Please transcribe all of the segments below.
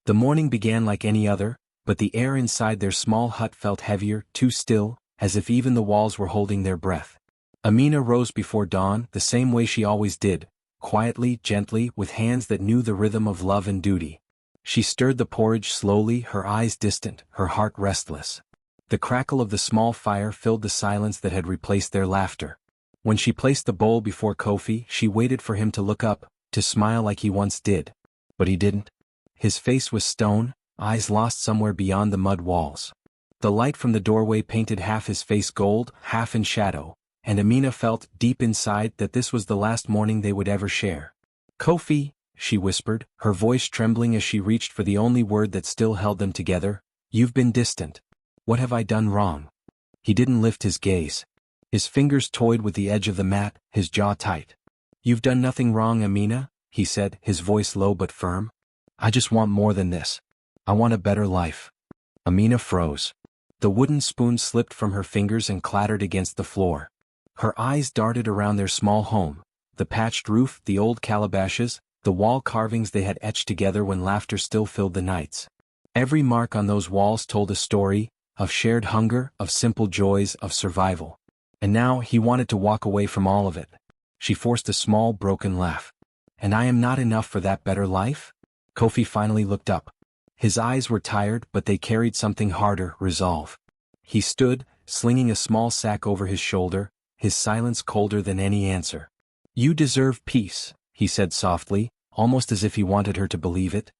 The morning began like any other, but the air inside their small hut felt heavier, too still, as if even the walls were holding their breath. Amina rose before dawn, the same way she always did, quietly, gently, with hands that knew the rhythm of love and duty. She stirred the porridge slowly, her eyes distant, her heart restless. The crackle of the small fire filled the silence that had replaced their laughter. When she placed the bowl before Kofi, she waited for him to look up, to smile like he once did. But he didn't. His face was stone, eyes lost somewhere beyond the mud walls. The light from the doorway painted half his face gold, half in shadow, and Amina felt, deep inside, that this was the last morning they would ever share. "Kofi," she whispered, her voice trembling as she reached for the only word that still held them together, "you've been distant. What have I done wrong?" He didn't lift his gaze. His fingers toyed with the edge of the mat, his jaw tight. "You've done nothing wrong, Amina," he said, his voice low but firm. "I just want more than this. I want a better life." Amina froze. The wooden spoon slipped from her fingers and clattered against the floor. Her eyes darted around their small home, the patched roof, the old calabashes, the wall carvings they had etched together when laughter still filled the nights. Every mark on those walls told a story, of shared hunger, of simple joys, of survival. And now he wanted to walk away from all of it. She forced a small, broken laugh. "And I am not enough for that better life?" Kofi finally looked up. His eyes were tired, but they carried something harder, resolve. He stood, slinging a small sack over his shoulder, his silence colder than any answer. "You deserve peace," he said softly, almost as if he wanted her to believe it.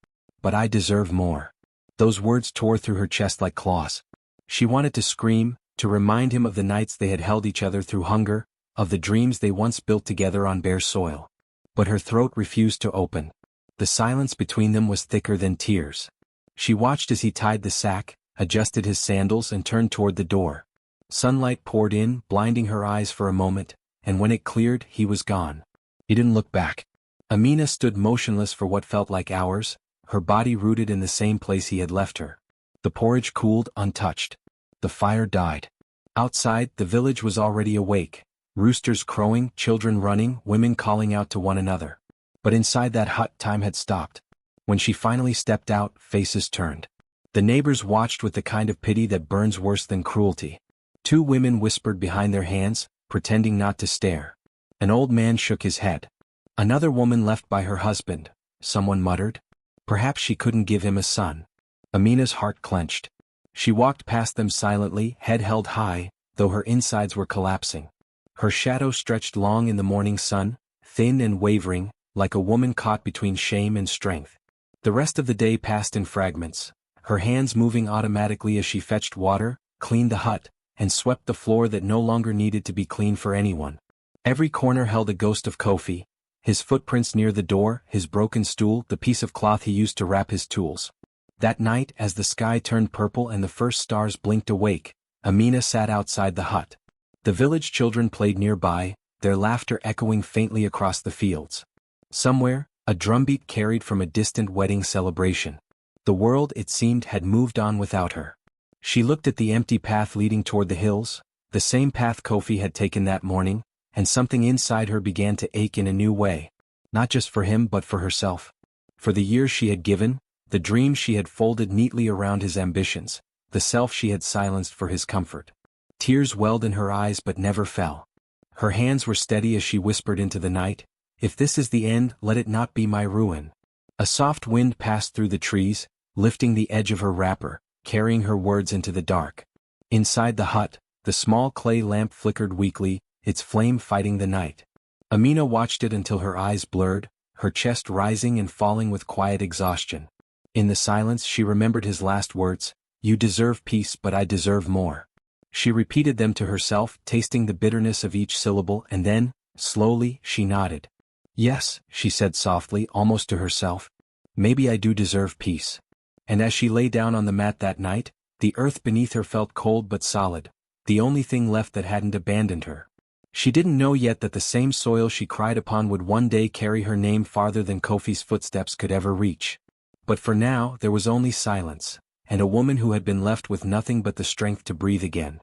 "But I deserve more." Those words tore through her chest like claws. She wanted to scream, to remind him of the nights they had held each other through hunger, of the dreams they once built together on bare soil. But her throat refused to open. The silence between them was thicker than tears. She watched as he tied the sack, adjusted his sandals and turned toward the door. Sunlight poured in, blinding her eyes for a moment, and when it cleared, he was gone. He didn't look back. Amina stood motionless for what felt like hours, her body rooted in the same place he had left her. The porridge cooled, untouched. The fire died. Outside, the village was already awake, roosters crowing, children running, women calling out to one another. But inside that hut, time had stopped. When she finally stepped out, faces turned. The neighbors watched with the kind of pity that burns worse than cruelty. Two women whispered behind their hands, pretending not to stare. An old man shook his head. Another woman left by her husband, someone muttered. Perhaps she couldn't give him a son. Amina's heart clenched. She walked past them silently, head held high, though her insides were collapsing. Her shadow stretched long in the morning sun, thin and wavering, like a woman caught between shame and strength. The rest of the day passed in fragments, her hands moving automatically as she fetched water, cleaned the hut, and swept the floor that no longer needed to be cleaned for anyone. Every corner held a ghost of Kofi, his footprints near the door, his broken stool, the piece of cloth he used to wrap his tools. That night, as the sky turned purple and the first stars blinked awake, Amina sat outside the hut. The village children played nearby, their laughter echoing faintly across the fields. Somewhere, a drumbeat carried from a distant wedding celebration. The world, it seemed, had moved on without her. She looked at the empty path leading toward the hills, the same path Kofi had taken that morning, and something inside her began to ache in a new way. Not just for him but for herself. For the years she had given, the dreams she had folded neatly around his ambitions, the self she had silenced for his comfort. Tears welled in her eyes but never fell. Her hands were steady as she whispered into the night, "If this is the end, let it not be my ruin." A soft wind passed through the trees, lifting the edge of her wrapper, carrying her words into the dark. Inside the hut, the small clay lamp flickered weakly, its flame fighting the night. Amina watched it until her eyes blurred, her chest rising and falling with quiet exhaustion. In the silence she remembered his last words, "You deserve peace but I deserve more." She repeated them to herself, tasting the bitterness of each syllable, and then, slowly, she nodded. "Yes," she said softly, almost to herself. "Maybe I do deserve peace." And as she lay down on the mat that night, the earth beneath her felt cold but solid, the only thing left that hadn't abandoned her. She didn't know yet that the same soil she cried upon would one day carry her name farther than Kofi's footsteps could ever reach. But for now there was only silence, and a woman who had been left with nothing but the strength to breathe again.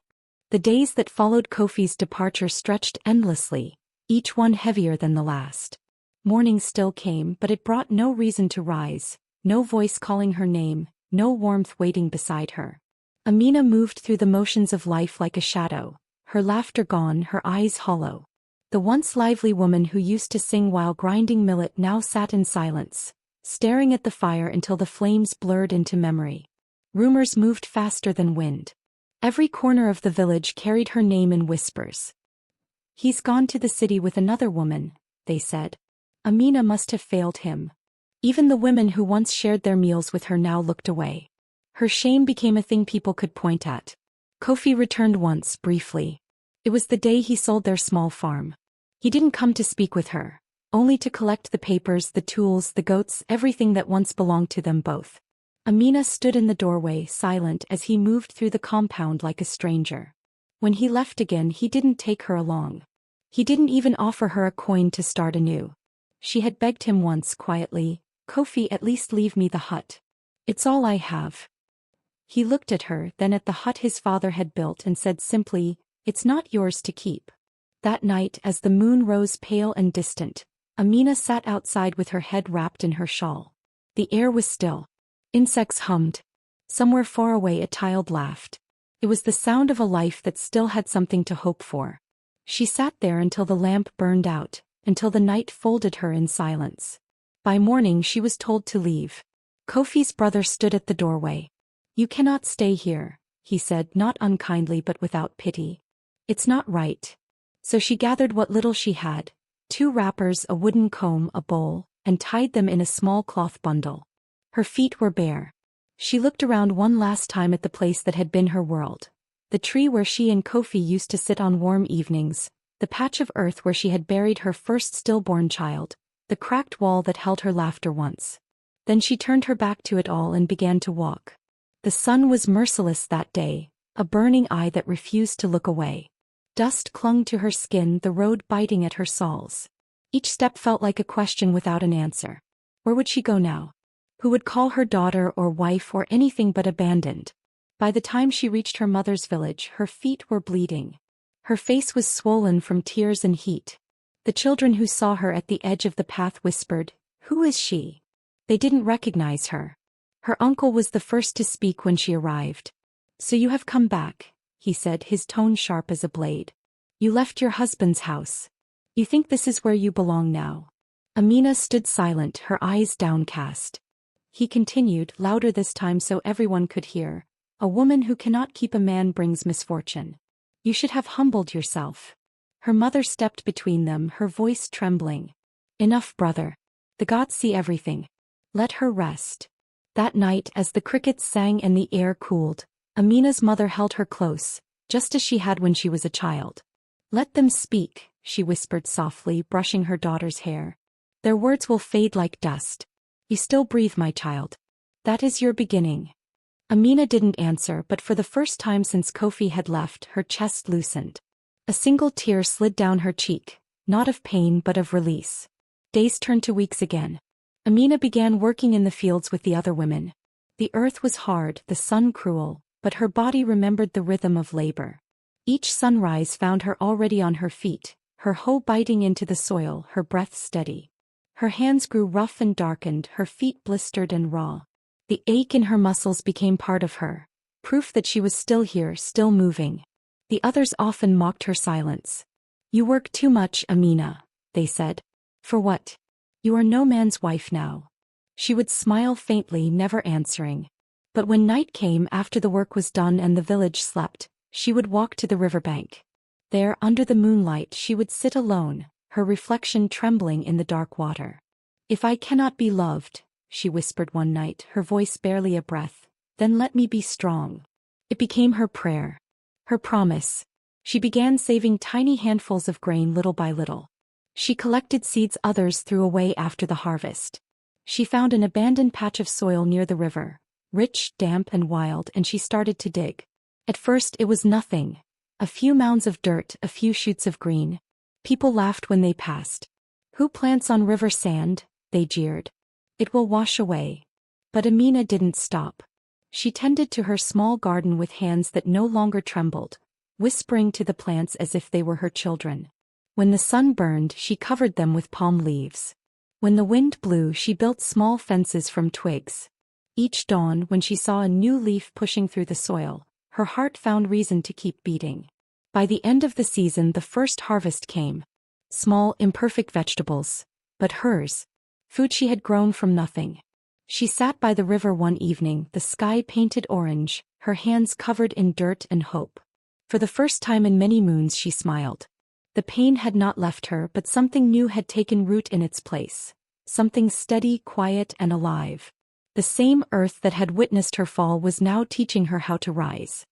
The days that followed Kofi's departure stretched endlessly, each one heavier than the last. Morning still came, but it brought no reason to rise, no voice calling her name, no warmth waiting beside her. Amina moved through the motions of life like a shadow, her laughter gone, her eyes hollow. The once lively woman who used to sing while grinding millet now sat in silence, staring at the fire until the flames blurred into memory. Rumors moved faster than wind. Every corner of the village carried her name in whispers. "He's gone to the city with another woman," they said. Amina must have failed him. Even the women who once shared their meals with her now looked away. Her shame became a thing people could point at. Kofi returned once, briefly. It was the day he sold their small farm. He didn't come to speak with her, only to collect the papers, the tools, the goats, everything that once belonged to them both. Amina stood in the doorway, silent as he moved through the compound like a stranger. When he left again, he didn't take her along. He didn't even offer her a coin to start anew. She had begged him once quietly, "Kofi, at least leave me the hut. It's all I have." He looked at her, then at the hut his father had built and said simply, "It's not yours to keep." That night, as the moon rose pale and distant, Amina sat outside with her head wrapped in her shawl. The air was still. Insects hummed. Somewhere far away a child laughed. It was the sound of a life that still had something to hope for. She sat there until the lamp burned out, until the night folded her in silence. By morning she was told to leave. Kofi's brother stood at the doorway. "You cannot stay here," he said, not unkindly but without pity. "It's not right." So she gathered what little she had, 2 wrappers, a wooden comb, a bowl, and tied them in a small cloth bundle. Her feet were bare. She looked around one last time at the place that had been her world. The tree where she and Kofi used to sit on warm evenings, the patch of earth where she had buried her first stillborn child, the cracked wall that held her laughter once. Then she turned her back to it all and began to walk. The sun was merciless that day, a burning eye that refused to look away. Dust clung to her skin, the road biting at her soles. Each step felt like a question without an answer. Where would she go now? Who would call her daughter or wife or anything but abandoned? By the time she reached her mother's village, her feet were bleeding. Her face was swollen from tears and heat. The children who saw her at the edge of the path whispered, "Who is she?" They didn't recognize her. Her uncle was the first to speak when she arrived. "So you have come back," he said, his tone sharp as a blade. "You left your husband's house. You think this is where you belong now?" Amina stood silent, her eyes downcast. He continued, louder this time so everyone could hear, "A woman who cannot keep a man brings misfortune. You should have humbled yourself." Her mother stepped between them, her voice trembling. "Enough, brother. The gods see everything. Let her rest." That night, as the crickets sang and the air cooled, Amina's mother held her close, just as she had when she was a child. "Let them speak," she whispered softly, brushing her daughter's hair. "Their words will fade like dust. You still breathe, my child. That is your beginning." Amina didn't answer, but for the first time since Kofi had left, her chest loosened. A single tear slid down her cheek, not of pain but of release. Days turned to weeks again. Amina began working in the fields with the other women. The earth was hard, the sun cruel, but her body remembered the rhythm of labor. Each sunrise found her already on her feet, her hoe biting into the soil, her breath steady. Her hands grew rough and darkened, her feet blistered and raw. The ache in her muscles became part of her, proof that she was still here, still moving. The others often mocked her silence. "You work too much, Amina," they said. "For what? You are no man's wife now." She would smile faintly, never answering. But when night came, after the work was done and the village slept, she would walk to the riverbank. There, under the moonlight, she would sit alone, her reflection trembling in the dark water. "If I cannot be loved," she whispered one night, her voice barely a breath, "then let me be strong." It became her prayer. Her promise. She began saving tiny handfuls of grain little by little. She collected seeds others threw away after the harvest. She found an abandoned patch of soil near the river, rich, damp and wild, and she started to dig. At first it was nothing. A few mounds of dirt, a few shoots of green. People laughed when they passed. "Who plants on river sand?" they jeered. "It will wash away." But Amina didn't stop. She tended to her small garden with hands that no longer trembled, whispering to the plants as if they were her children. When the sun burned, she covered them with palm leaves. When the wind blew, she built small fences from twigs. Each dawn, when she saw a new leaf pushing through the soil, her heart found reason to keep beating. By the end of the season, the first harvest came. Small, imperfect vegetables, but hers. Food she had grown from nothing. She sat by the river one evening, the sky painted orange, her hands covered in dirt and hope. For the first time in many moons she smiled. The pain had not left her, but something new had taken root in its place. Something steady, quiet, and alive. The same earth that had witnessed her fall was now teaching her how to rise.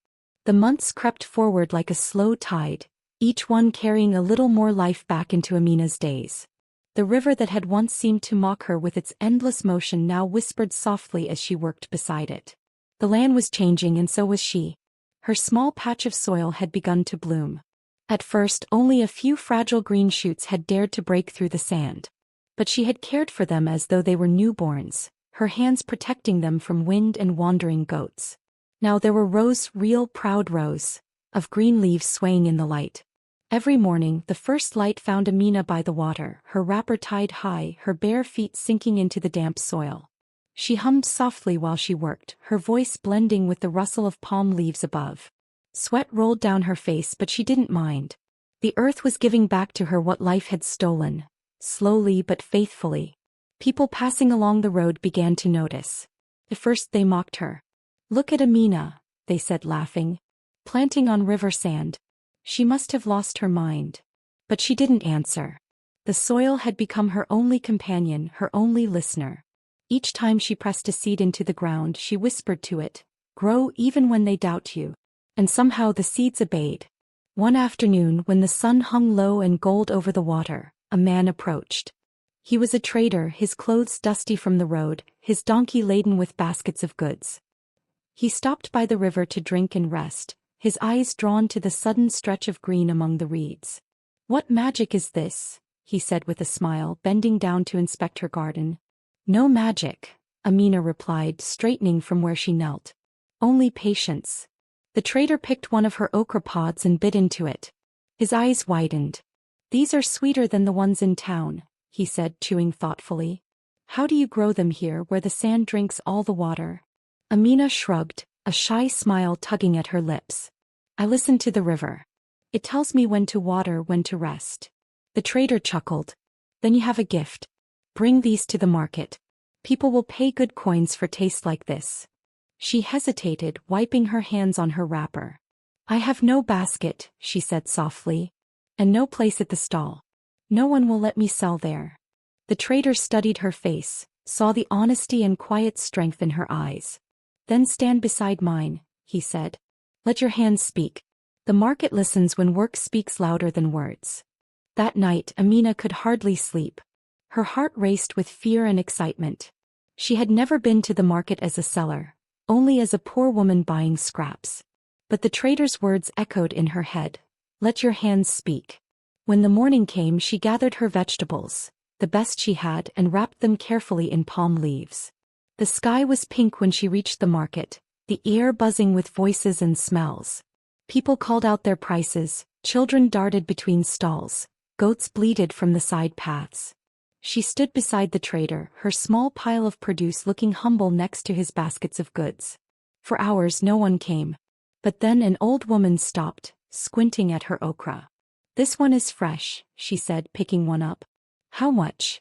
The months crept forward like a slow tide, each one carrying a little more life back into Amina's days. The river that had once seemed to mock her with its endless motion now whispered softly as she worked beside it. The land was changing, and so was she. Her small patch of soil had begun to bloom. At first, only a few fragile green shoots had dared to break through the sand. But she had cared for them as though they were newborns, her hands protecting them from wind and wandering goats. Now there were rows, real proud rows, of green leaves swaying in the light. Every morning, the first light found Amina by the water, her wrapper tied high, her bare feet sinking into the damp soil. She hummed softly while she worked, her voice blending with the rustle of palm leaves above. Sweat rolled down her face, but she didn't mind. The earth was giving back to her what life had stolen, slowly but faithfully. People passing along the road began to notice. At first they mocked her. "Look at Amina," they said, laughing. "Planting on river sand. She must have lost her mind." But she didn't answer. The soil had become her only companion, her only listener. Each time she pressed a seed into the ground, she whispered to it, "Grow even when they doubt you." And somehow the seeds obeyed. One afternoon, when the sun hung low and gold over the water, a man approached. He was a trader, his clothes dusty from the road, his donkey laden with baskets of goods. He stopped by the river to drink and rest, his eyes drawn to the sudden stretch of green among the reeds. "What magic is this?" he said with a smile, bending down to inspect her garden. "No magic," Amina replied, straightening from where she knelt. "Only patience." The trader picked one of her okra pods and bit into it. His eyes widened. "These are sweeter than the ones in town," he said, chewing thoughtfully. "How do you grow them here where the sand drinks all the water?" Amina shrugged, a shy smile tugging at her lips. "I listen to the river. It tells me when to water, when to rest." The trader chuckled. "Then you have a gift. Bring these to the market. People will pay good coins for taste like this." She hesitated, wiping her hands on her wrapper. "I have no basket," she said softly. "And no place at the stall. No one will let me sell there." The trader studied her face, saw the honesty and quiet strength in her eyes. "Then stand beside mine," he said. "Let your hands speak. The market listens when work speaks louder than words." That night, Amina could hardly sleep. Her heart raced with fear and excitement. She had never been to the market as a seller, only as a poor woman buying scraps. But the trader's words echoed in her head. "Let your hands speak." When the morning came, she gathered her vegetables, the best she had, and wrapped them carefully in palm leaves. The sky was pink when she reached the market, the air buzzing with voices and smells. People called out their prices, children darted between stalls, goats bleated from the side paths. She stood beside the trader, her small pile of produce looking humble next to his baskets of goods. For hours no one came. But then an old woman stopped, squinting at her okra. "This one is fresh," she said, picking one up. "How much?"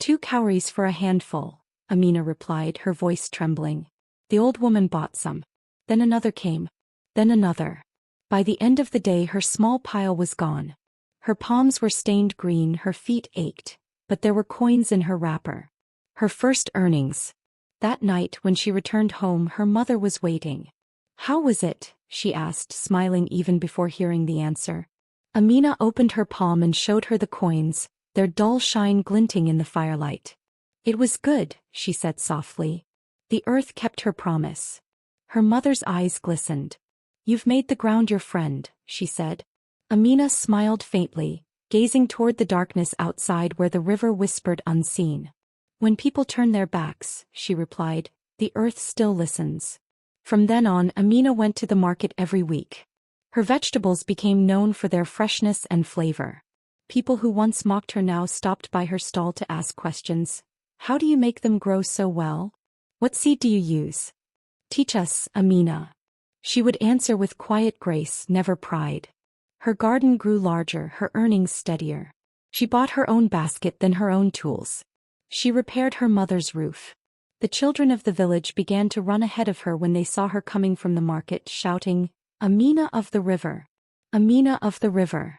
"2 cowries for a handful," Amina replied, her voice trembling. The old woman bought some. Then another came. Then another. By the end of the day her small pile was gone. Her palms were stained green, her feet ached. But there were coins in her wrapper. Her first earnings. That night, when she returned home, her mother was waiting. "How was it?" she asked, smiling even before hearing the answer. Amina opened her palm and showed her the coins, their dull shine glinting in the firelight. "It was good," she said softly. "The earth kept her promise." Her mother's eyes glistened. "You've made the ground your friend," she said. Amina smiled faintly, gazing toward the darkness outside where the river whispered unseen. "When people turn their backs," she replied, "the earth still listens." From then on, Amina went to the market every week. Her vegetables became known for their freshness and flavor. People who once mocked her now stopped by her stall to ask questions. How do you make them grow so well? What seed do you use? Teach us, Amina. She would answer with quiet grace, never pride. Her garden grew larger, her earnings steadier. She bought her own basket, then her own tools. She repaired her mother's roof. The children of the village began to run ahead of her when they saw her coming from the market, shouting, "Amina of the river! Amina of the river!"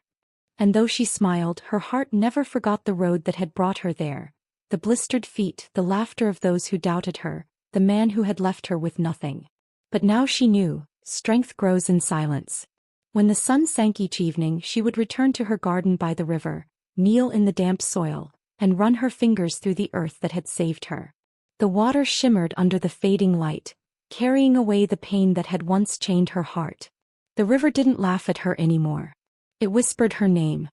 And though she smiled, her heart never forgot the road that had brought her there, the blistered feet, the laughter of those who doubted her, the man who had left her with nothing. But now she knew, strength grows in silence. When the sun sank each evening, she would return to her garden by the river, kneel in the damp soil, and run her fingers through the earth that had saved her. The water shimmered under the fading light, carrying away the pain that had once chained her heart. The river didn't laugh at her anymore. It whispered her name.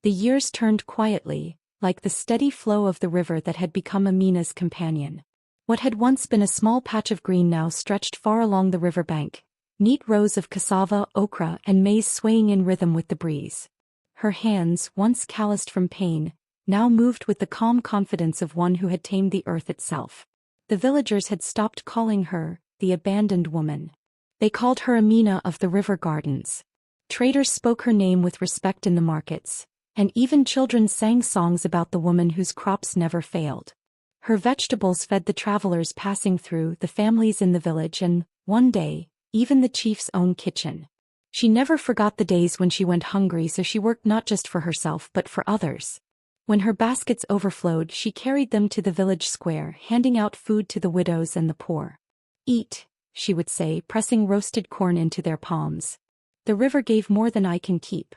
The years turned quietly, like the steady flow of the river that had become Amina's companion. What had once been a small patch of green now stretched far along the riverbank, neat rows of cassava, okra, and maize swaying in rhythm with the breeze. Her hands, once calloused from pain, now moved with the calm confidence of one who had tamed the earth itself. The villagers had stopped calling her the abandoned woman. They called her Amina of the river gardens. Traders spoke her name with respect in the markets, and even children sang songs about the woman whose crops never failed. Her vegetables fed the travelers passing through, the families in the village, and, one day, even the chief's own kitchen. She never forgot the days when she went hungry, so she worked not just for herself but for others. When her baskets overflowed, she carried them to the village square, handing out food to the widows and the poor. "Eat," she would say, pressing roasted corn into their palms. "The river gave more than I can keep."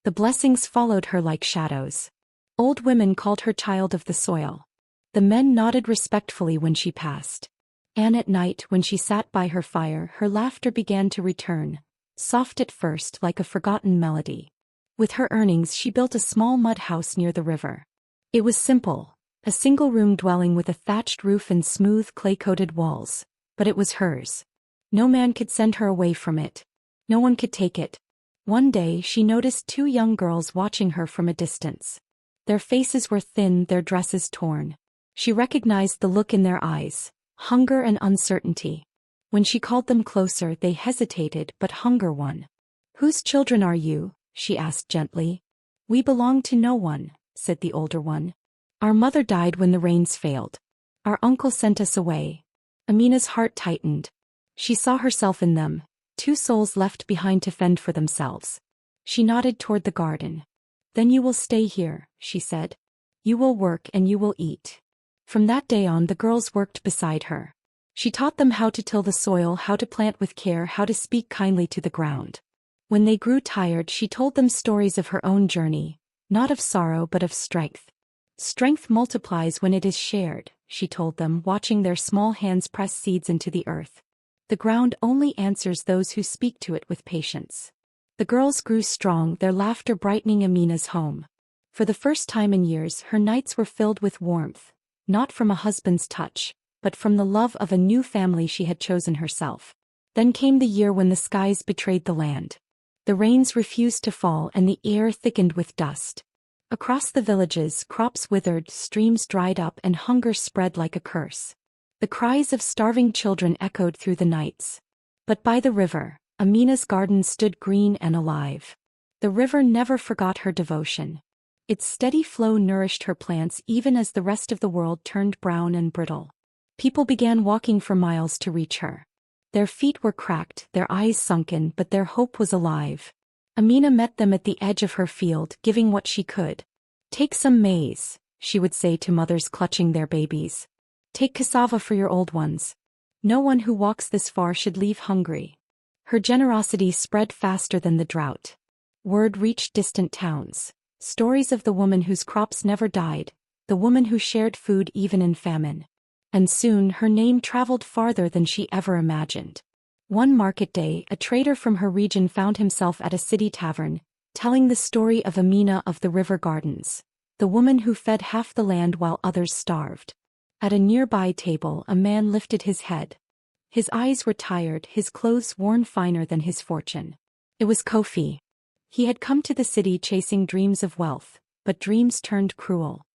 The blessings followed her like shadows. Old women called her child of the soil. The men nodded respectfully when she passed. And at night, when she sat by her fire, her laughter began to return, soft at first like a forgotten melody. With her earnings, she built a small mud house near the river. It was simple, a single-room dwelling with a thatched roof and smooth clay-coated walls, but it was hers. No man could send her away from it. No one could take it. One day she noticed two young girls watching her from a distance. Their faces were thin, their dresses torn. She recognized the look in their eyes, hunger and uncertainty. When she called them closer, they hesitated, but hunger won. "Whose children are you?" she asked gently. "We belong to no one," said the older one. "Our mother died when the rains failed. Our uncle sent us away." Amina's heart tightened. She saw herself in them, two souls left behind to fend for themselves. She nodded toward the garden. "Then you will stay here," she said. "You will work and you will eat." From that day on, the girls worked beside her. She taught them how to till the soil, how to plant with care, how to speak kindly to the ground. When they grew tired, she told them stories of her own journey, not of sorrow but of strength. "Strength multiplies when it is shared," she told them, watching their small hands press seeds into the earth. "The ground only answers those who speak to it with patience." The girls grew strong, their laughter brightening Amina's home. For the first time in years, her nights were filled with warmth, not from a husband's touch, but from the love of a new family she had chosen herself. Then came the year when the skies betrayed the land. The rains refused to fall and the air thickened with dust. Across the villages, crops withered, streams dried up, and hunger spread like a curse. The cries of starving children echoed through the nights. But by the river, Amina's garden stood green and alive. The river never forgot her devotion. Its steady flow nourished her plants even as the rest of the world turned brown and brittle. People began walking for miles to reach her. Their feet were cracked, their eyes sunken, but their hope was alive. Amina met them at the edge of her field, giving what she could. "Take some maize," she would say to mothers clutching their babies. "Take cassava for your old ones. No one who walks this far should leave hungry." Her generosity spread faster than the drought. Word reached distant towns. Stories of the woman whose crops never died, the woman who shared food even in famine. And soon her name traveled farther than she ever imagined. One market day, a trader from her region found himself at a city tavern, telling the story of Amina of the river gardens, the woman who fed half the land while others starved. At a nearby table, a man lifted his head. His eyes were tired, his clothes worn finer than his fortune. It was Kofi. He had come to the city chasing dreams of wealth, but dreams turned cruel.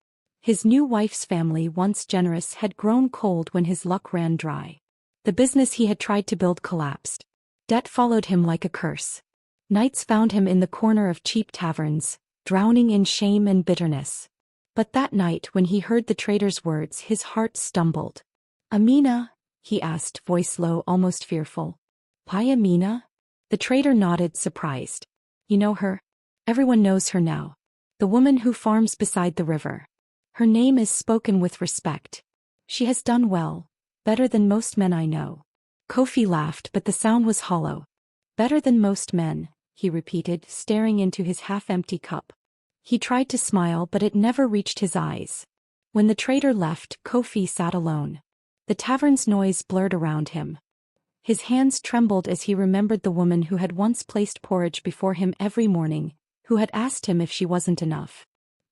His new wife's family, once generous, had grown cold when his luck ran dry. The business he had tried to build collapsed. Debt followed him like a curse. Nights found him in the corner of cheap taverns, drowning in shame and bitterness. But that night when he heard the trader's words, his heart stumbled. "Amina?" he asked, voice low, almost fearful. "Pi Amina?" The trader nodded, surprised. "You know her? Everyone knows her now. The woman who farms beside the river. Her name is spoken with respect. She has done well, better than most men I know." Kofi laughed, but the sound was hollow. "Better than most men," he repeated, staring into his half-empty cup. He tried to smile, but it never reached his eyes. When the trader left, Kofi sat alone. The tavern's noise blurred around him. His hands trembled as he remembered the woman who had once placed porridge before him every morning, who had asked him if she wasn't enough.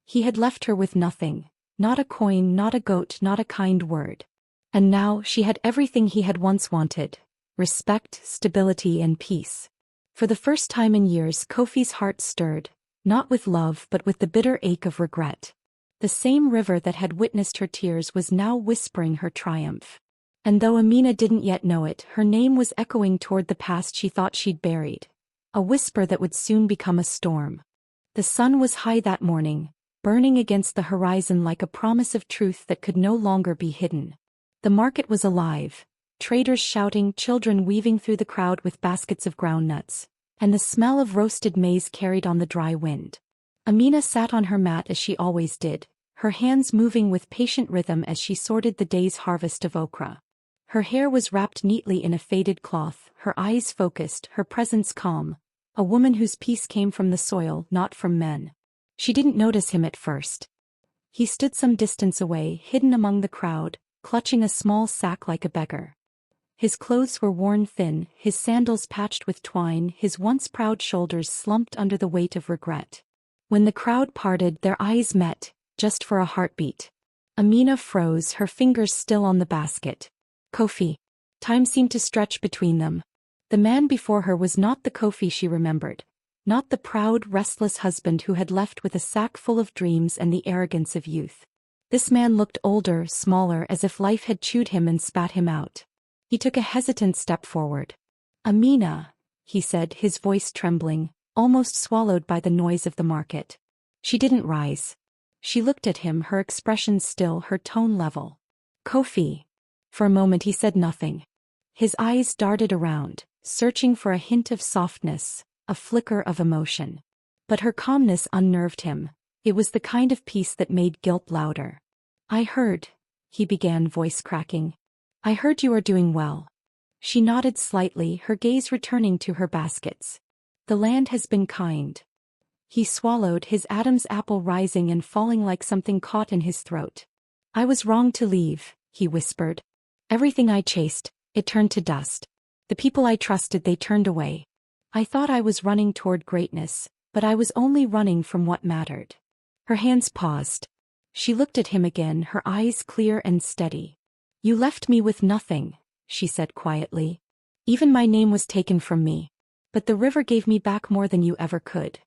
He had left her with nothing, not a coin, not a goat, not a kind word. And now she had everything he had once wanted: respect, stability, and peace. For the first time in years, Kofi's heart stirred, not with love but with the bitter ache of regret. The same river that had witnessed her tears was now whispering her triumph. And though Amina didn't yet know it, her name was echoing toward the past she thought she'd buried. A whisper that would soon become a storm. The sun was high that morning, burning against the horizon like a promise of truth that could no longer be hidden. The market was alive, traders shouting, children weaving through the crowd with baskets of groundnuts, and the smell of roasted maize carried on the dry wind. Amina sat on her mat as she always did, her hands moving with patient rhythm as she sorted the day's harvest of okra. Her hair was wrapped neatly in a faded cloth, her eyes focused, her presence calm, a woman whose peace came from the soil, not from men. She didn't notice him at first. He stood some distance away, hidden among the crowd, clutching a small sack like a beggar. His clothes were worn thin, his sandals patched with twine, his once proud shoulders slumped under the weight of regret. When the crowd parted, their eyes met, just for a heartbeat. Amina froze, her fingers still on the basket. Kofi. Time seemed to stretch between them. The man before her was not the Kofi she remembered. Not the proud, restless husband who had left with a sack full of dreams and the arrogance of youth. This man looked older, smaller, as if life had chewed him and spat him out. He took a hesitant step forward. "Amina," he said, his voice trembling, almost swallowed by the noise of the market. She didn't rise. She looked at him, her expression still, her tone level. "Kofi." For a moment he said nothing. His eyes darted around, searching for a hint of softness, a flicker of emotion. But her calmness unnerved him. It was the kind of peace that made guilt louder. "I heard," he began, voice cracking. "I heard you are doing well." She nodded slightly, her gaze returning to her baskets. "The land has been kind." He swallowed, his Adam's apple rising and falling like something caught in his throat. "I was wrong to leave," he whispered. "Everything I chased, it turned to dust. The people I trusted, they turned away. I thought I was running toward greatness, but I was only running from what mattered." Her hands paused. She looked at him again, her eyes clear and steady. "You left me with nothing," she said quietly. "Even my name was taken from me. But the river gave me back more than you ever could."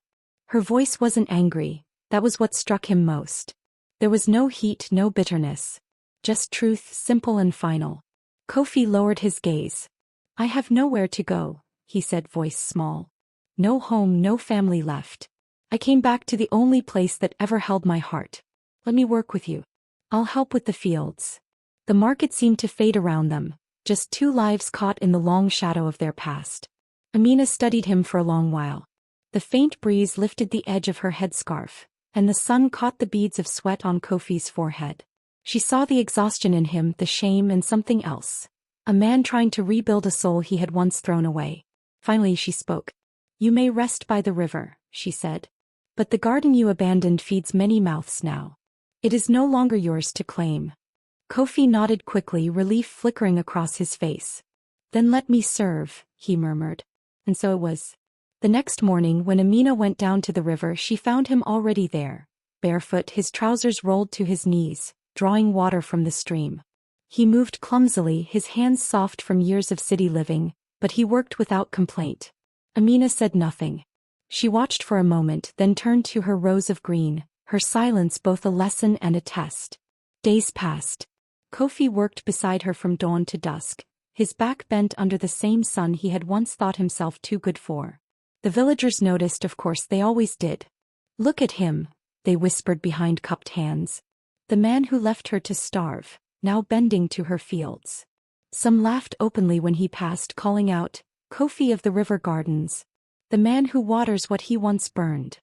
Her voice wasn't angry, that was what struck him most. There was no heat, no bitterness. Just truth, simple and final. Kofi lowered his gaze. "I have nowhere to go," he said, voice small. "No home, no family left. I came back to the only place that ever held my heart. Let me work with you. I'll help with the fields." The market seemed to fade around them, just two lives caught in the long shadow of their past. Amina studied him for a long while. The faint breeze lifted the edge of her headscarf, and the sun caught the beads of sweat on Kofi's forehead. She saw the exhaustion in him, the shame, and something else. A man trying to rebuild a soul he had once thrown away. Finally she spoke. "You may rest by the river," she said. "But the garden you abandoned feeds many mouths now. It is no longer yours to claim." Kofi nodded quickly, relief flickering across his face. "Then let me serve," he murmured. And so it was. The next morning, when Amina went down to the river, she found him already there, barefoot, his trousers rolled to his knees, drawing water from the stream. He moved clumsily, his hands soft from years of city living, but he worked without complaint. Amina said nothing. She watched for a moment, then turned to her rows of green, her silence both a lesson and a test. Days passed. Kofi worked beside her from dawn to dusk, his back bent under the same sun he had once thought himself too good for. The villagers noticed, of course they always did. "Look at him," they whispered behind cupped hands. "The man who left her to starve, now bending to her fields." Some laughed openly when he passed, calling out, "Kofi of the river gardens. The man who waters what he once burned."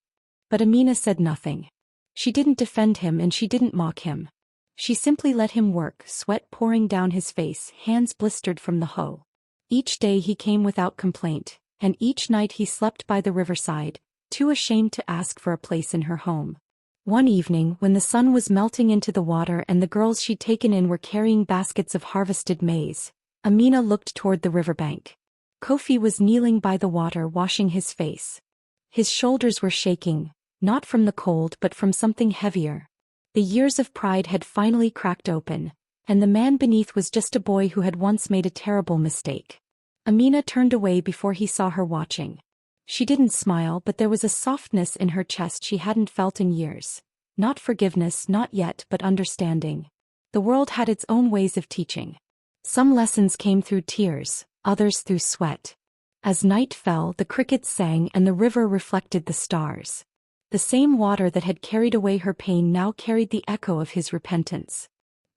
But Amina said nothing. She didn't defend him and she didn't mock him. She simply let him work, sweat pouring down his face, hands blistered from the hoe. Each day he came without complaint, and each night he slept by the riverside, too ashamed to ask for a place in her home. One evening, when the sun was melting into the water and the girls she'd taken in were carrying baskets of harvested maize, Amina looked toward the riverbank. Kofi was kneeling by the water washing his face. His shoulders were shaking, not from the cold but from something heavier. The years of pride had finally cracked open, and the man beneath was just a boy who had once made a terrible mistake. Amina turned away before he saw her watching. She didn't smile, but there was a softness in her chest she hadn't felt in years. Not forgiveness, not yet, but understanding. The world had its own ways of teaching. Some lessons came through tears, others through sweat. As night fell, the crickets sang and the river reflected the stars. The same water that had carried away her pain now carried the echo of his repentance.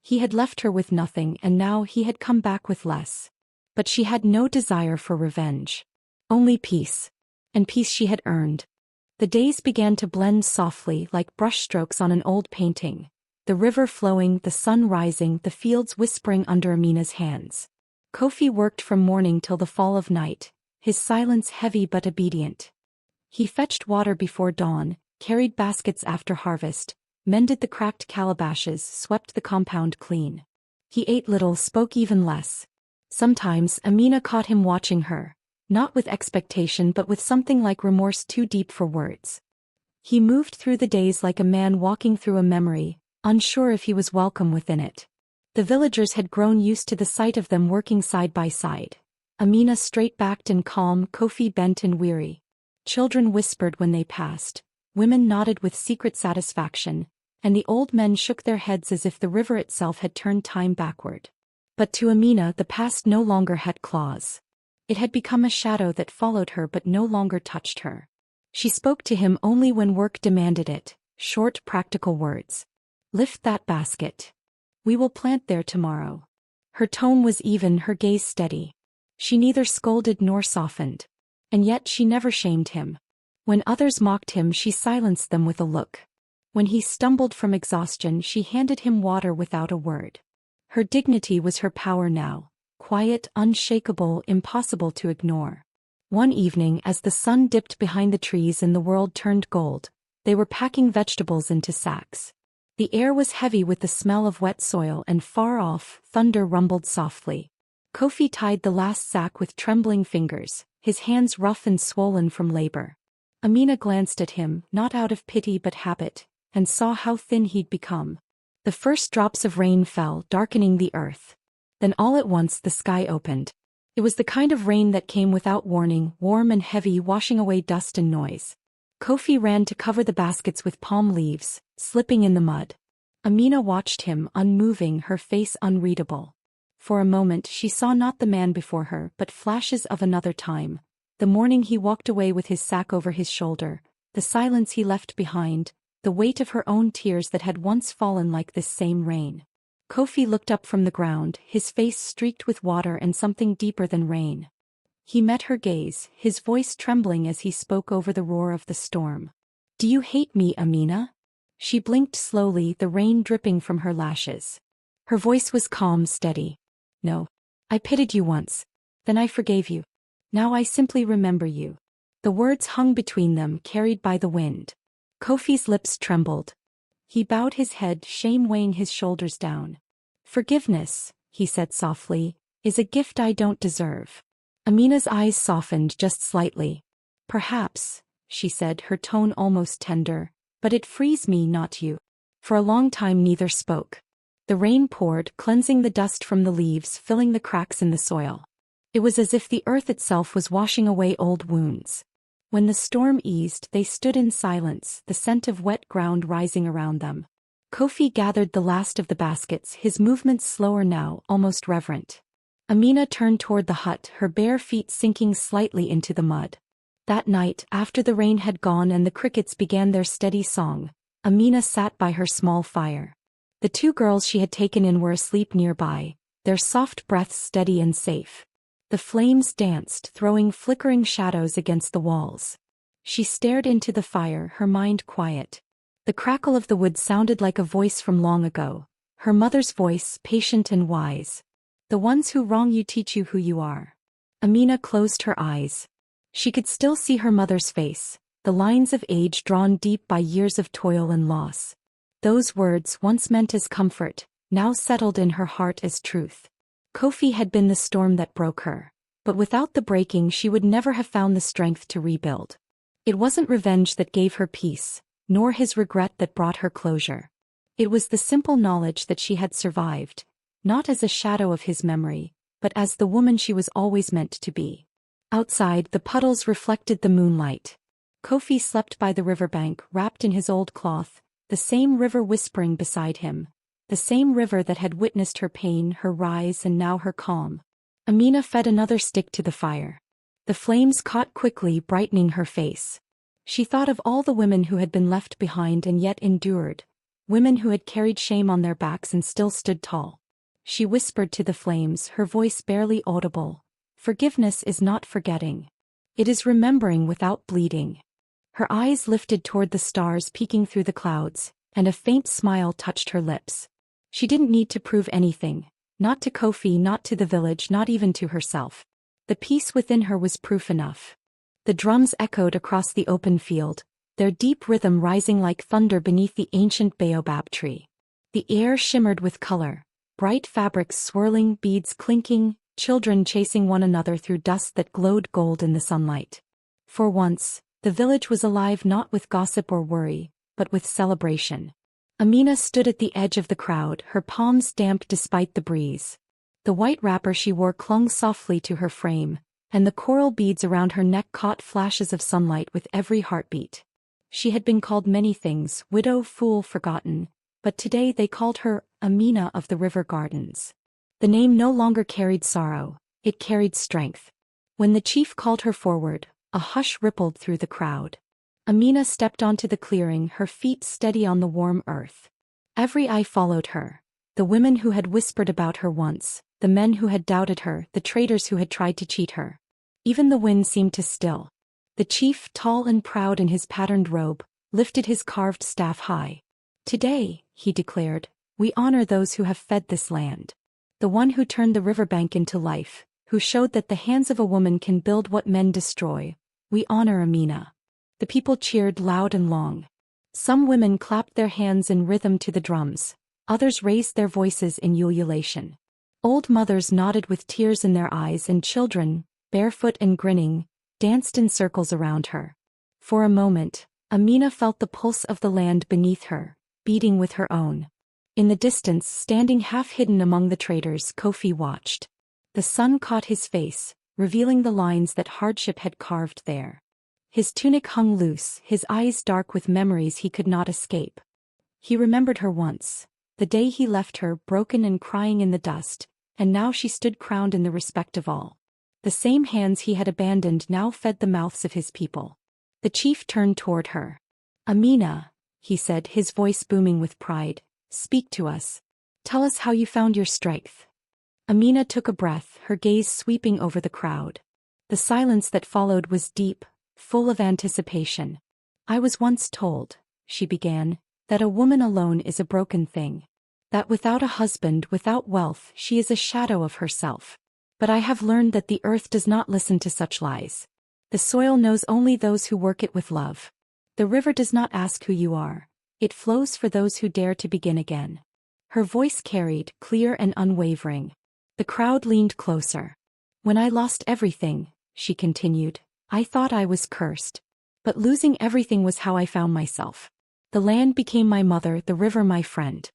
He had left her with nothing and now he had come back with less. But she had no desire for revenge. Only peace. And peace she had earned. The days began to blend softly like brushstrokes on an old painting. The river flowing, the sun rising, the fields whispering under Amina's hands. Kofi worked from morning till the fall of night, his silence heavy but obedient. He fetched water before dawn, carried baskets after harvest, mended the cracked calabashes, swept the compound clean. He ate little, spoke even less. Sometimes Amina caught him watching her, not with expectation but with something like remorse too deep for words. He moved through the days like a man walking through a memory, unsure if he was welcome within it. The villagers had grown used to the sight of them working side by side. Amina straight-backed and calm, Kofi bent and weary. Children whispered when they passed, women nodded with secret satisfaction, and the old men shook their heads as if the river itself had turned time backward. But to Amina the past no longer had claws. It had become a shadow that followed her but no longer touched her. She spoke to him only when work demanded it, short practical words. "Lift that basket. We will plant there tomorrow." Her tone was even, her gaze steady. She neither scolded nor softened. And yet she never shamed him. When others mocked him she silenced them with a look. When he stumbled from exhaustion she handed him water without a word. Her dignity was her power now, quiet, unshakable, impossible to ignore. One evening as the sun dipped behind the trees and the world turned gold, they were packing vegetables into sacks. The air was heavy with the smell of wet soil and far off, thunder rumbled softly. Kofi tied the last sack with trembling fingers, his hands rough and swollen from labor. Amina glanced at him, not out of pity but habit, and saw how thin he'd become. The first drops of rain fell, darkening the earth. Then all at once the sky opened. It was the kind of rain that came without warning, warm and heavy, washing away dust and noise. Kofi ran to cover the baskets with palm leaves, slipping in the mud. Amina watched him, unmoving, her face unreadable. For a moment she saw not the man before her but flashes of another time. The morning he walked away with his sack over his shoulder, the silence he left behind, the weight of her own tears that had once fallen like this same rain. Kofi looked up from the ground, his face streaked with water and something deeper than rain. He met her gaze, his voice trembling as he spoke over the roar of the storm. "Do you hate me, Amina?" She blinked slowly, the rain dripping from her lashes. Her voice was calm, steady. "No. I pitied you once. Then I forgave you. Now I simply remember you." The words hung between them, carried by the wind. Kofi's lips trembled. He bowed his head, shame weighing his shoulders down. "Forgiveness," he said softly, "is a gift I don't deserve." Amina's eyes softened just slightly. "Perhaps," she said, her tone almost tender, "but it frees me, not you." For a long time neither spoke. The rain poured, cleansing the dust from the leaves, filling the cracks in the soil. It was as if the earth itself was washing away old wounds. When the storm eased, they stood in silence, the scent of wet ground rising around them. Kofi gathered the last of the baskets, his movements slower now, almost reverent. Amina turned toward the hut, her bare feet sinking slightly into the mud. That night, after the rain had gone and the crickets began their steady song, Amina sat by her small fire. The two girls she had taken in were asleep nearby, their soft breaths steady and safe. The flames danced, throwing flickering shadows against the walls. She stared into the fire, her mind quiet. The crackle of the wood sounded like a voice from long ago, her mother's voice, patient and wise. The ones who wrong you teach you who you are. Amina closed her eyes. She could still see her mother's face, the lines of age drawn deep by years of toil and loss. Those words, once meant as comfort, now settled in her heart as truth. Kofi had been the storm that broke her, but without the breaking she would never have found the strength to rebuild. It wasn't revenge that gave her peace, nor his regret that brought her closure. It was the simple knowledge that she had survived, not as a shadow of his memory, but as the woman she was always meant to be. Outside, the puddles reflected the moonlight. Kofi slept by the riverbank, wrapped in his old cloth, the same river whispering beside him, the same river that had witnessed her pain, her rise and now her calm. Amina fed another stick to the fire. The flames caught quickly, brightening her face. She thought of all the women who had been left behind and yet endured, women who had carried shame on their backs and still stood tall. She whispered to the flames, her voice barely audible, "Forgiveness is not forgetting. It is remembering without bleeding." Her eyes lifted toward the stars peeking through the clouds, and a faint smile touched her lips. She didn't need to prove anything, not to Kofi, not to the village, not even to herself. The peace within her was proof enough. The drums echoed across the open field, their deep rhythm rising like thunder beneath the ancient baobab tree. The air shimmered with color, bright fabrics swirling, beads clinking, children chasing one another through dust that glowed gold in the sunlight. For once, the village was alive not with gossip or worry, but with celebration. Amina stood at the edge of the crowd, her palms damp despite the breeze. The white wrapper she wore clung softly to her frame, and the coral beads around her neck caught flashes of sunlight with every heartbeat. She had been called many things, widow, fool, forgotten, but today they called her Amina of the River Gardens. The name no longer carried sorrow, it carried strength. When the chief called her forward, a hush rippled through the crowd. Amina stepped onto the clearing, her feet steady on the warm earth. Every eye followed her. The women who had whispered about her once, the men who had doubted her, the traitors who had tried to cheat her. Even the wind seemed to still. The chief, tall and proud in his patterned robe, lifted his carved staff high. "Today," he declared, "we honor those who have fed this land. The one who turned the riverbank into life, who showed that the hands of a woman can build what men destroy. We honor Amina." The people cheered loud and long. Some women clapped their hands in rhythm to the drums, others raised their voices in ululation. Old mothers nodded with tears in their eyes, and children, barefoot and grinning, danced in circles around her. For a moment, Amina felt the pulse of the land beneath her, beating with her own. In the distance, standing half-hidden among the traders, Kofi watched. The sun caught his face, revealing the lines that hardship had carved there. His tunic hung loose, his eyes dark with memories he could not escape. He remembered her once, the day he left her broken and crying in the dust, and now she stood crowned in the respect of all. The same hands he had abandoned now fed the mouths of his people. The chief turned toward her. "Amina," he said, his voice booming with pride, "speak to us. Tell us how you found your strength." Amina took a breath, her gaze sweeping over the crowd. The silence that followed was deep, full of anticipation. "I was once told," she began, "that a woman alone is a broken thing. That without a husband, without wealth, she is a shadow of herself. But I have learned that the earth does not listen to such lies. The soil knows only those who work it with love. The river does not ask who you are. It flows for those who dare to begin again." Her voice carried, clear and unwavering. The crowd leaned closer. "When I lost everything," she continued, "I thought I was cursed. But losing everything was how I found myself. The land became my mother, the river my friend.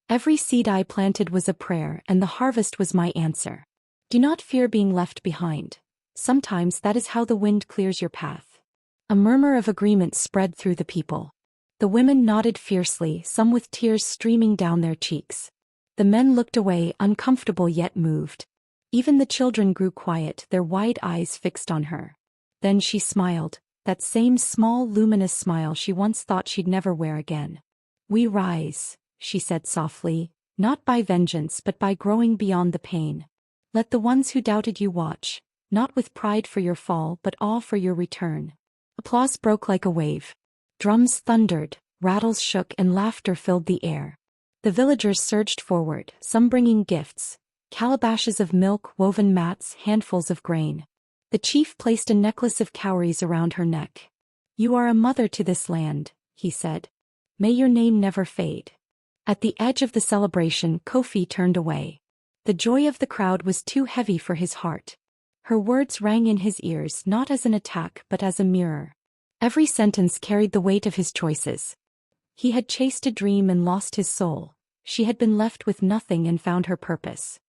Every seed I planted was a prayer, and the harvest was my answer. Do not fear being left behind. Sometimes that is how the wind clears your path." A murmur of agreement spread through the people. The women nodded fiercely, some with tears streaming down their cheeks. The men looked away, uncomfortable yet moved. Even the children grew quiet, their wide eyes fixed on her. Then she smiled, that same small luminous smile she once thought she'd never wear again. "We rise," she said softly, "not by vengeance but by growing beyond the pain. Let the ones who doubted you watch, not with pride for your fall but awe for your return." Applause broke like a wave. Drums thundered, rattles shook, and laughter filled the air. The villagers surged forward, some bringing gifts, calabashes of milk, woven mats, handfuls of grain. The chief placed a necklace of cowries around her neck. "You are a mother to this land," he said. "May your name never fade." At the edge of the celebration, Kofi turned away. The joy of the crowd was too heavy for his heart. Her words rang in his ears not as an attack but as a mirror. Every sentence carried the weight of his choices. He had chased a dream and lost his soul. She had been left with nothing and found her purpose.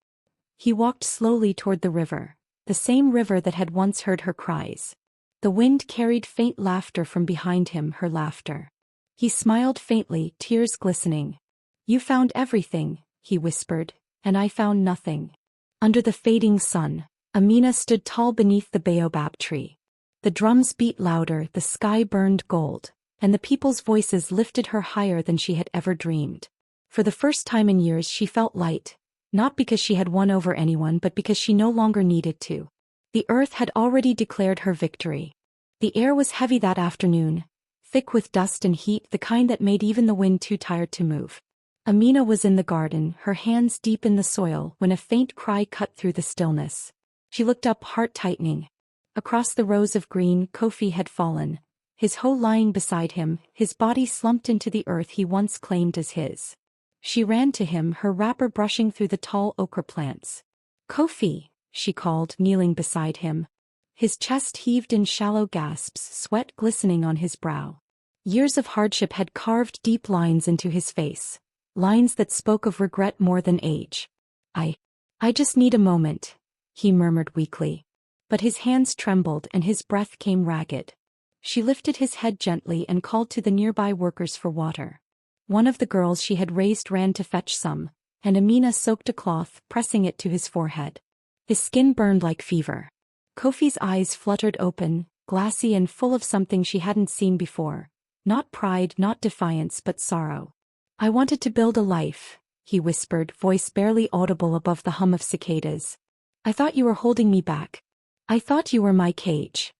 He walked slowly toward the river, the same river that had once heard her cries. The wind carried faint laughter from behind him, her laughter. He smiled faintly, tears glistening. "You found everything," he whispered, "and I found nothing." Under the fading sun, Amina stood tall beneath the baobab tree. The drums beat louder, the sky burned gold, and the people's voices lifted her higher than she had ever dreamed. For the first time in years she felt light, not because she had won over anyone but because she no longer needed to. The earth had already declared her victory. The air was heavy that afternoon, thick with dust and heat, the kind that made even the wind too tired to move. Amina was in the garden, her hands deep in the soil, when a faint cry cut through the stillness. She looked up, heart tightening. Across the rows of green, Kofi had fallen, his hoe lying beside him, his body slumped into the earth he once claimed as his. She ran to him, her wrapper brushing through the tall okra plants. "Kofi," she called, kneeling beside him. His chest heaved in shallow gasps, sweat glistening on his brow. Years of hardship had carved deep lines into his face, lines that spoke of regret more than age. I just need a moment," he murmured weakly. But his hands trembled and his breath came ragged. She lifted his head gently and called to the nearby workers for water. One of the girls she had raised ran to fetch some, and Amina soaked a cloth, pressing it to his forehead. His skin burned like fever. Kofi's eyes fluttered open, glassy and full of something she hadn't seen before. Not pride, not defiance, but sorrow. "I wanted to build a life," he whispered, voice barely audible above the hum of cicadas. "I thought you were holding me back. I thought you were my cage."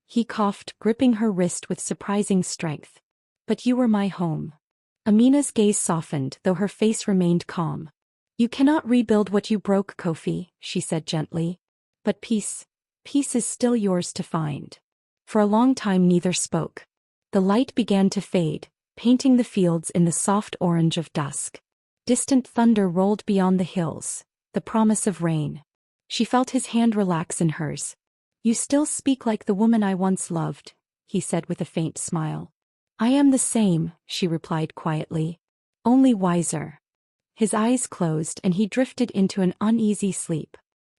He coughed, gripping her wrist with surprising strength. "But you were my home." Amina's gaze softened, though her face remained calm. "You cannot rebuild what you broke, Kofi," she said gently. "But peace is still yours to find." For a long time neither spoke. The light began to fade, painting the fields in the soft orange of dusk. Distant thunder rolled beyond the hills, the promise of rain. She felt his hand relax in hers. "You still speak like the woman I once loved," he said with a faint smile. "I am the same," she replied quietly. "Only wiser." His eyes closed and he drifted into an uneasy sleep.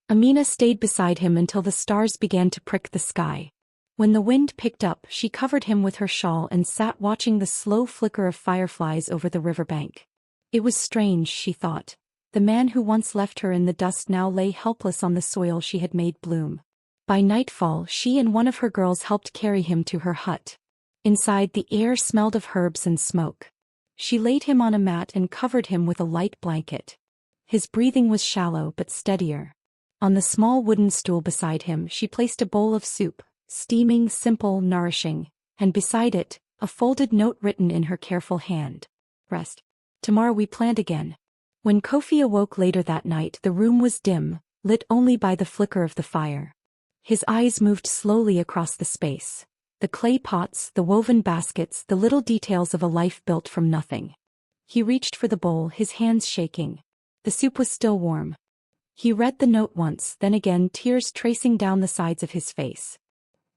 Amina stayed beside him until the stars began to prick the sky. When the wind picked up, she covered him with her shawl and sat watching the slow flicker of fireflies over the riverbank. It was strange, she thought. The man who once left her in the dust now lay helpless on the soil she had made bloom. By nightfall, she and one of her girls helped carry him to her hut. Inside, the air smelled of herbs and smoke. She laid him on a mat and covered him with a light blanket. His breathing was shallow but steadier. On the small wooden stool beside him, she placed a bowl of soup, steaming, simple, nourishing, and beside it, a folded note written in her careful hand. "Rest. Tomorrow we plant again." When Kofi awoke later that night, the room was dim, lit only by the flicker of the fire. His eyes moved slowly across the space. The clay pots, the woven baskets, the little details of a life built from nothing. He reached for the bowl, his hands shaking. The soup was still warm. He read the note once, then again, tears tracing down the sides of his face.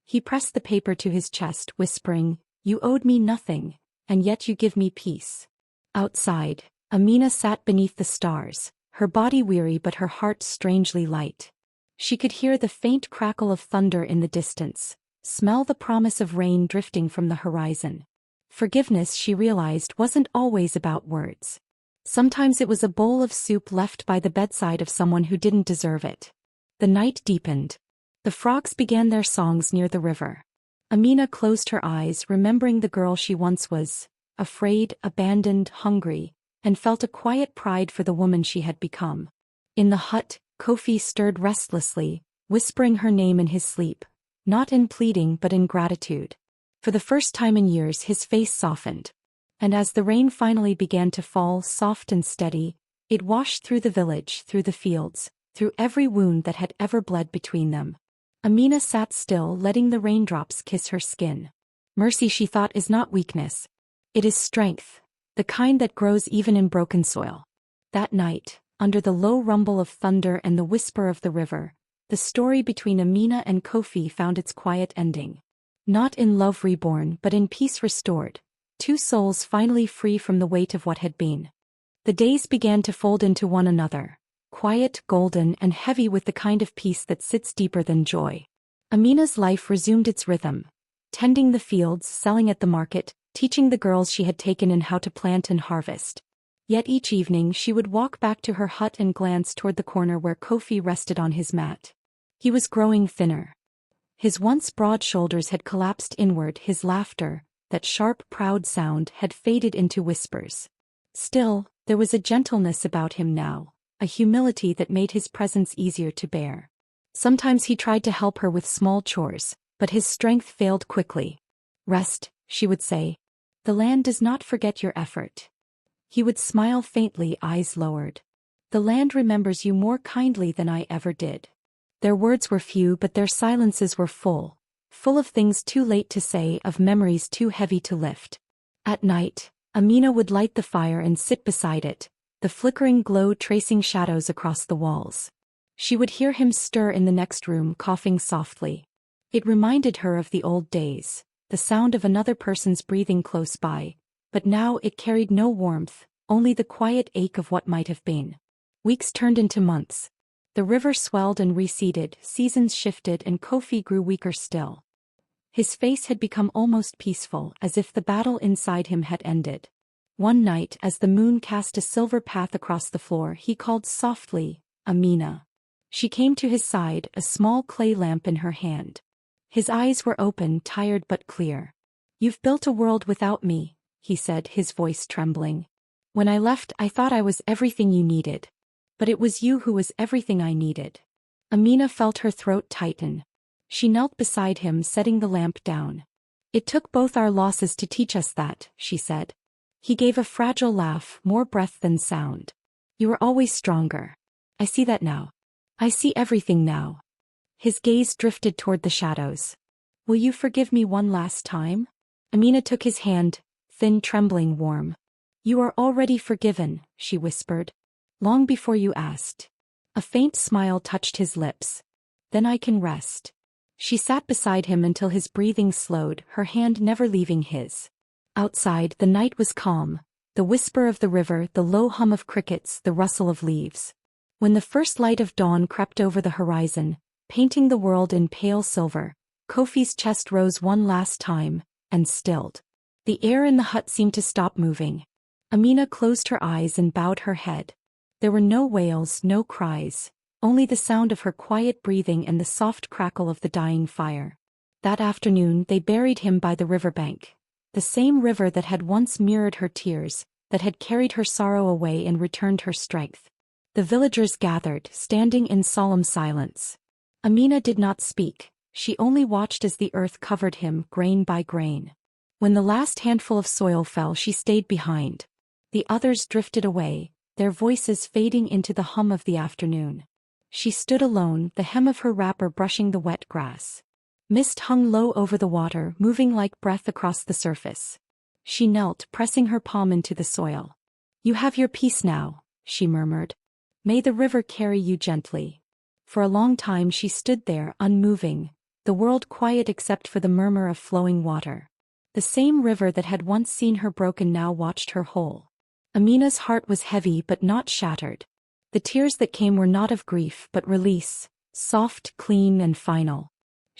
He pressed the paper to his chest, whispering, "You owed me nothing, and yet you give me peace." Outside, Amina sat beneath the stars, her body weary but her heart strangely light. She could hear the faint crackle of thunder in the distance, Smell the promise of rain drifting from the horizon. Forgiveness, she realized, wasn't always about words. Sometimes it was a bowl of soup left by the bedside of someone who didn't deserve it. The night deepened. The frogs began their songs near the river. Amina closed her eyes, remembering the girl she once was, afraid, abandoned, hungry, and felt a quiet pride for the woman she had become. In the hut, Kofi stirred restlessly, whispering her name in his sleep, not in pleading but in gratitude. For the first time in years his face softened. And as the rain finally began to fall, soft and steady, it washed through the village, through the fields, through every wound that had ever bled between them. Amina sat still, letting the raindrops kiss her skin. Mercy, she thought, is not weakness. It is strength, the kind that grows even in broken soil. That night, under the low rumble of thunder and the whisper of the river, the story between Amina and Kofi found its quiet ending. Not in love reborn but in peace restored, two souls finally free from the weight of what had been. The days began to fold into one another, quiet, golden, and heavy with the kind of peace that sits deeper than joy. Amina's life resumed its rhythm, tending the fields, selling at the market, teaching the girls she had taken in how to plant and harvest. Yet each evening she would walk back to her hut and glance toward the corner where Kofi rested on his mat. He was growing thinner. His once broad shoulders had collapsed inward, his laughter, that sharp, proud sound, had faded into whispers. Still, there was a gentleness about him now, a humility that made his presence easier to bear. Sometimes he tried to help her with small chores, but his strength failed quickly. Rest, she would say. The land does not forget your effort. He would smile faintly, eyes lowered. The land remembers you more kindly than I ever did. Their words were few, but their silences were full of things too late to say, of memories too heavy to lift. At night, Amina would light the fire and sit beside it, the flickering glow tracing shadows across the walls. She would hear him stir in the next room, coughing softly. It reminded her of the old days, the sound of another person's breathing close by, but now it carried no warmth, only the quiet ache of what might have been. Weeks turned into months. The river swelled and receded, seasons shifted, and Kofi grew weaker still. His face had become almost peaceful, as if the battle inside him had ended. One night, as the moon cast a silver path across the floor, he called softly, "Amina." She came to his side, a small clay lamp in her hand. His eyes were open, tired but clear. "You've built a world without me," he said, his voice trembling. "When I left, I thought I was everything you needed. But it was you who was everything I needed." Amina felt her throat tighten. She knelt beside him, setting the lamp down. "It took both our losses to teach us that," she said. He gave a fragile laugh, more breath than sound. "You were always stronger. I see that now. I see everything now." His gaze drifted toward the shadows. "Will you forgive me one last time?" Amina took his hand, thin, trembling, warm. "You are already forgiven," she whispered. "Long before you asked." A faint smile touched his lips. "Then I can rest." She sat beside him until his breathing slowed, her hand never leaving his. Outside, the night was calm, the whisper of the river, the low hum of crickets, the rustle of leaves. When the first light of dawn crept over the horizon, painting the world in pale silver, Kofi's chest rose one last time, and stilled. The air in the hut seemed to stop moving. Amina closed her eyes and bowed her head. There were no wails, no cries, only the sound of her quiet breathing and the soft crackle of the dying fire. That afternoon they buried him by the riverbank, the same river that had once mirrored her tears, that had carried her sorrow away and returned her strength. The villagers gathered, standing in solemn silence. Amina did not speak, she only watched as the earth covered him, grain by grain. When the last handful of soil fell, she stayed behind. The others drifted away, their voices fading into the hum of the afternoon. She stood alone, the hem of her wrapper brushing the wet grass. Mist hung low over the water, moving like breath across the surface. She knelt, pressing her palm into the soil. "You have your peace now," she murmured. "May the river carry you gently." For a long time she stood there, unmoving, the world quiet except for the murmur of flowing water. The same river that had once seen her broken now watched her whole. Amina's heart was heavy but not shattered. The tears that came were not of grief but release, soft, clean, and final.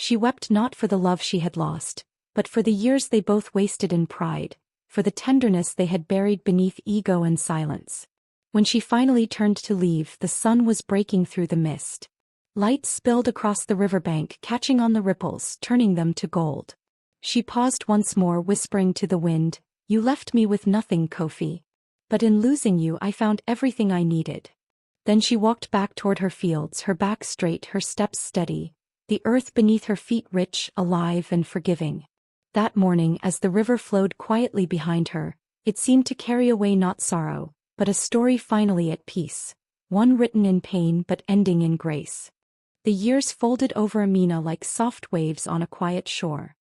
She wept not for the love she had lost, but for the years they both wasted in pride, for the tenderness they had buried beneath ego and silence. When she finally turned to leave, the sun was breaking through the mist. Light spilled across the riverbank, catching on the ripples, turning them to gold. She paused once more, whispering to the wind, "You left me with nothing, Kofi. But in losing you I found everything I needed." Then she walked back toward her fields, her back straight, her steps steady, the earth beneath her feet rich, alive and forgiving. That morning, as the river flowed quietly behind her, it seemed to carry away not sorrow, but a story finally at peace, one written in pain but ending in grace. The years folded over Amina like soft waves on a quiet shore.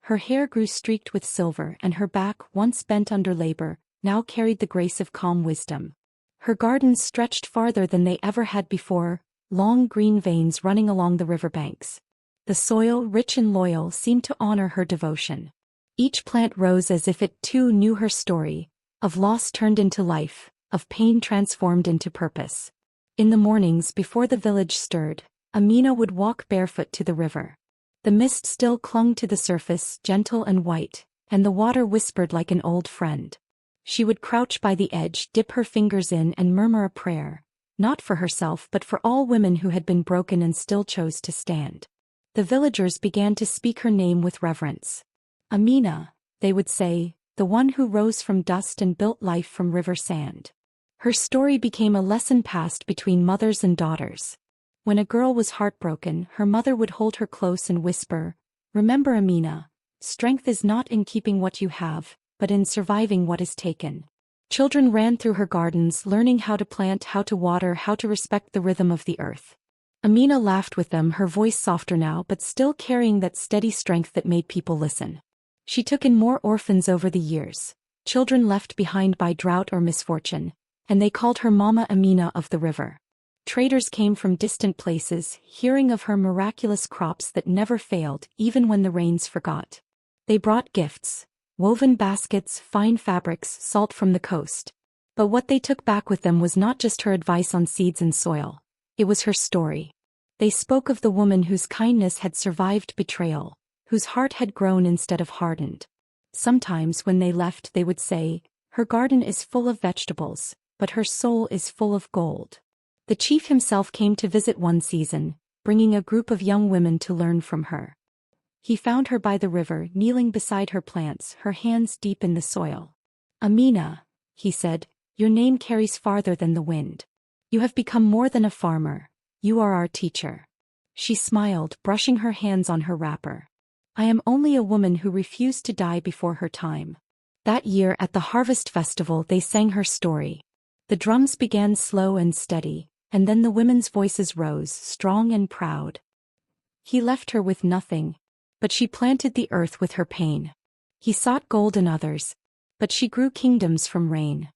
Her hair grew streaked with silver, and her back, once bent under labor, now carried the grace of calm wisdom. Her gardens stretched farther than they ever had before, long green veins running along the riverbanks. The soil, rich and loyal, seemed to honor her devotion. Each plant rose as if it too knew her story, of loss turned into life, of pain transformed into purpose. In the mornings before the village stirred, Amina would walk barefoot to the river. The mist still clung to the surface, gentle and white, and the water whispered like an old friend. She would crouch by the edge, dip her fingers in and murmur a prayer, not for herself but for all women who had been broken and still chose to stand. The villagers began to speak her name with reverence. "Amina," they would say, "the one who rose from dust and built life from river sand." Her story became a lesson passed between mothers and daughters. When a girl was heartbroken, her mother would hold her close and whisper, "Remember, Amina, strength is not in keeping what you have, but in surviving what is taken." Children ran through her gardens, learning how to plant, how to water, how to respect the rhythm of the earth. Amina laughed with them, her voice softer now but still carrying that steady strength that made people listen. She took in more orphans over the years, children left behind by drought or misfortune, and they called her Mama Amina of the river. Traders came from distant places, hearing of her miraculous crops that never failed even when the rains forgot. They brought gifts, woven baskets, fine fabrics, salt from the coast. But what they took back with them was not just her advice on seeds and soil. It was her story. They spoke of the woman whose kindness had survived betrayal, whose heart had grown instead of hardened. Sometimes when they left they would say, "Her garden is full of vegetables, but her soul is full of gold." The chief himself came to visit one season, bringing a group of young women to learn from her. He found her by the river, kneeling beside her plants, her hands deep in the soil. "Amina," he said, "your name carries farther than the wind. You have become more than a farmer. You are our teacher." She smiled, brushing her hands on her wrapper. "I am only a woman who refused to die before her time." That year at the harvest festival they sang her story. The drums began slow and steady, and then the women's voices rose, strong and proud. He left her with nothing, but she planted the earth with her pain. He sought gold in others, but she grew kingdoms from rain.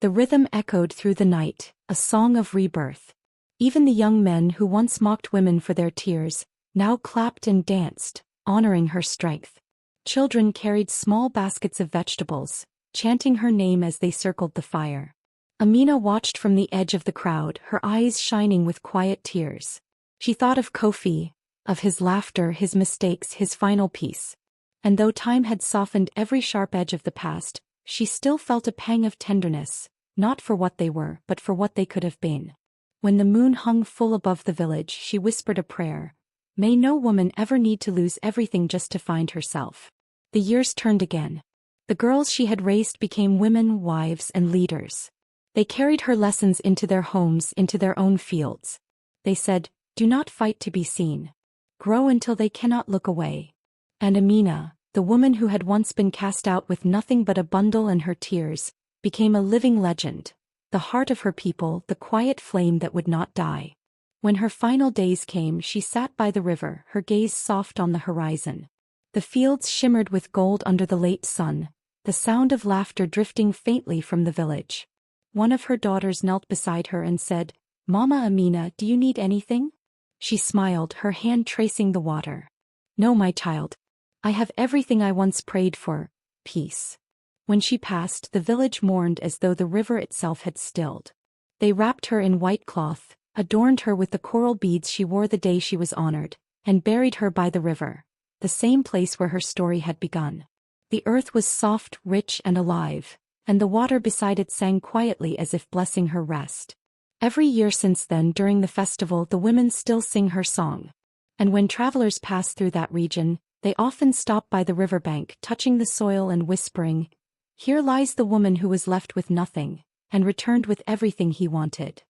The rhythm echoed through the night, a song of rebirth. Even the young men who once mocked women for their tears, now clapped and danced, honoring her strength. Children carried small baskets of vegetables, chanting her name as they circled the fire. Amina watched from the edge of the crowd, her eyes shining with quiet tears. She thought of Kofi, of his laughter, his mistakes, his final peace. And though time had softened every sharp edge of the past, she still felt a pang of tenderness, not for what they were, but for what they could have been. When the moon hung full above the village, she whispered a prayer. May no woman ever need to lose everything just to find herself. The years turned again. The girls she had raised became women, wives, and leaders. They carried her lessons into their homes, into their own fields. They said, "Do not fight to be seen. Grow until they cannot look away." And Amina, the woman who had once been cast out with nothing but a bundle and her tears, became a living legend, the heart of her people, the quiet flame that would not die. When her final days came, she sat by the river, her gaze soft on the horizon. The fields shimmered with gold under the late sun, the sound of laughter drifting faintly from the village. One of her daughters knelt beside her and said, "Mama Amina, do you need anything?" She smiled, her hand tracing the water. "No, my child. I have everything I once prayed for, peace." When she passed, the village mourned as though the river itself had stilled. They wrapped her in white cloth, adorned her with the coral beads she wore the day she was honored, and buried her by the river, the same place where her story had begun. The earth was soft, rich, and alive, and the water beside it sang quietly as if blessing her rest. Every year since then during the festival the women still sing her song. And when travelers pass through that region, they often stop by the riverbank, touching the soil and whispering, "Here lies the woman who was left with nothing, and returned with everything he wanted."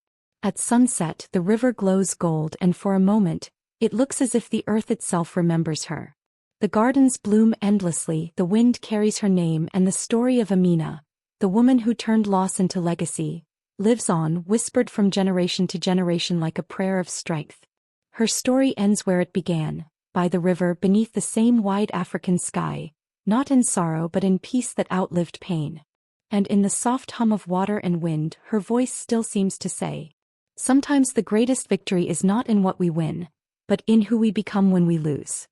At sunset the river glows gold and for a moment, it looks as if the earth itself remembers her. The gardens bloom endlessly, the wind carries her name, and the story of Amina, the woman who turned loss into legacy, lives on, whispered from generation to generation like a prayer of strength. Her story ends where it began, by the river beneath the same wide African sky, not in sorrow but in peace that outlived pain. And in the soft hum of water and wind her voice still seems to say, "Sometimes the greatest victory is not in what we win, but in who we become when we lose."